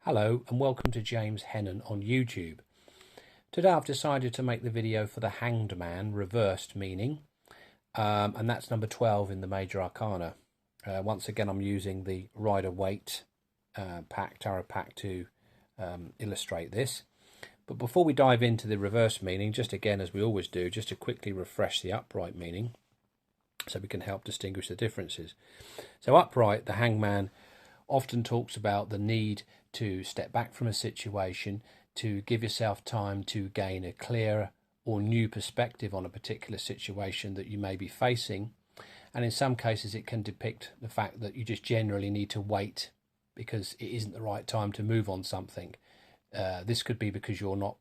Hello and welcome to James Hennon on YouTube. Today I've decided to make the video for the Hanged Man reversed meaning, and that's number 12 in the Major Arcana. Once again I'm using the Rider-Waite tarot pack to illustrate this. But before we dive into the reverse meaning, just again as we always do, just to quickly refresh the upright meaning so we can help distinguish the differences. So upright, the Hanged Man often talks about the need to step back from a situation, to give yourself time to gain a clearer or new perspective on a particular situation that you may be facing. And in some cases it can depict the fact that you just generally need to wait because it isn't the right time to move on something. This could be because you're not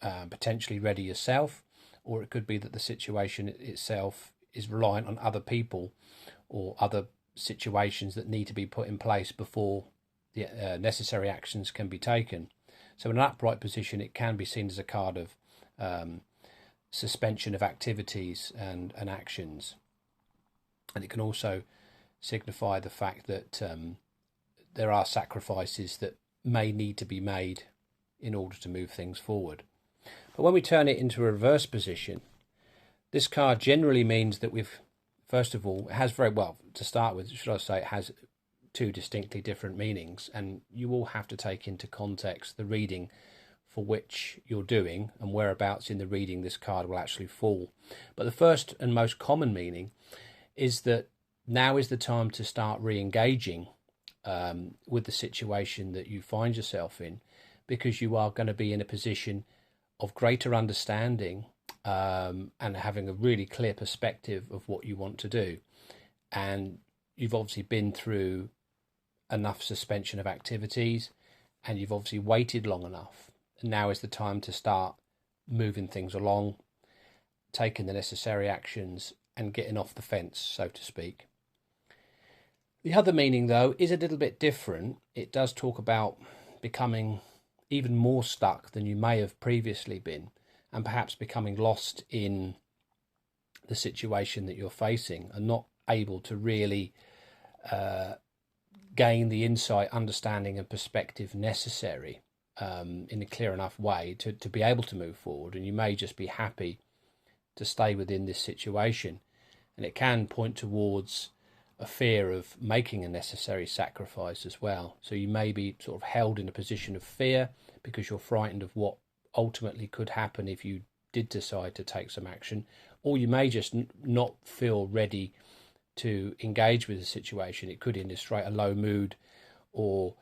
potentially ready yourself, or it could be that the situation itself is reliant on other people or other situations that need to be put in place before the necessary actions can be taken. So in an upright position it can be seen as a card of suspension of activities and actions, and it can also signify the fact that there are sacrifices that may need to be made in order to move things forward. But when we turn it into a reverse position, this card generally means that first of all, it has very well, to start with, should I say, it has two distinctly different meanings, and you will have to take into context the reading for which you're doing and whereabouts in the reading this card will actually fall. But the first and most common meaning is that now is the time to start re-engaging with the situation that you find yourself in, because you are going to be in a position of greater understanding and having a really clear perspective of what you want to do. And you've obviously been through enough suspension of activities, and you've obviously waited long enough. And now is the time to start moving things along, taking the necessary actions and getting off the fence, so to speak. The other meaning, though, is a little bit different. It does talk about becoming even more stuck than you may have previously been, and perhaps becoming lost in the situation that you're facing and not able to really gain the insight, understanding and perspective necessary in a clear enough way to be able to move forward. And you may just be happy to stay within this situation. And it can point towards a fear of making a necessary sacrifice as well. So you may be sort of held in a position of fear because you're frightened of what ultimately could happen if you did decide to take some action, or you may just not feel ready to engage with the situation. It could illustrate a low mood or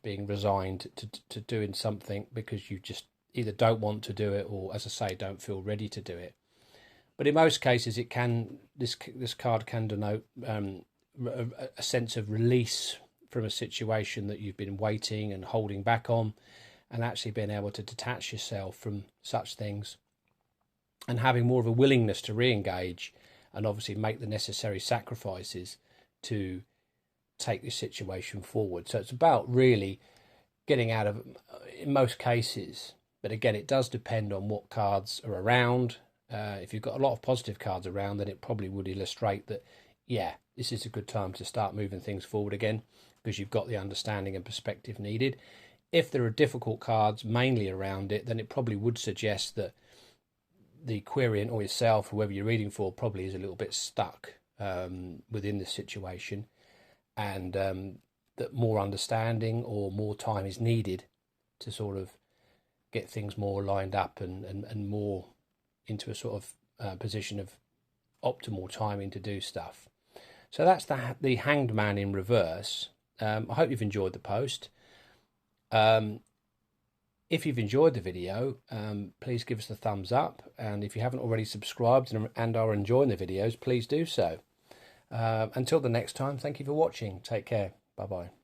being resigned to doing something because you just either don't want to do it or, as I say, don't feel ready to do it. But in most cases it can, this card can denote a sense of release from a situation that you've been waiting and holding back on, and actually being able to detach yourself from such things and having more of a willingness to re-engage and obviously make the necessary sacrifices to take this situation forward. So it's about really getting out of, in most cases, but again it does depend on what cards are around. If you've got a lot of positive cards around, then it probably would illustrate that, yeah, this is a good time to start moving things forward again because you've got the understanding and perspective needed. If there are difficult cards mainly around it, then it probably would suggest that the querent or yourself, whoever you're reading for, probably is a little bit stuck within this situation, and that more understanding or more time is needed to sort of get things more lined up and more into a sort of position of optimal timing to do stuff. So that's the Hanged Man in reverse. I hope you've enjoyed the post. If you've enjoyed the video, please give us the thumbs up, and if you haven't already subscribed and are enjoying the videos, please do so. Until the next time, thank you for watching. Take care. Bye bye.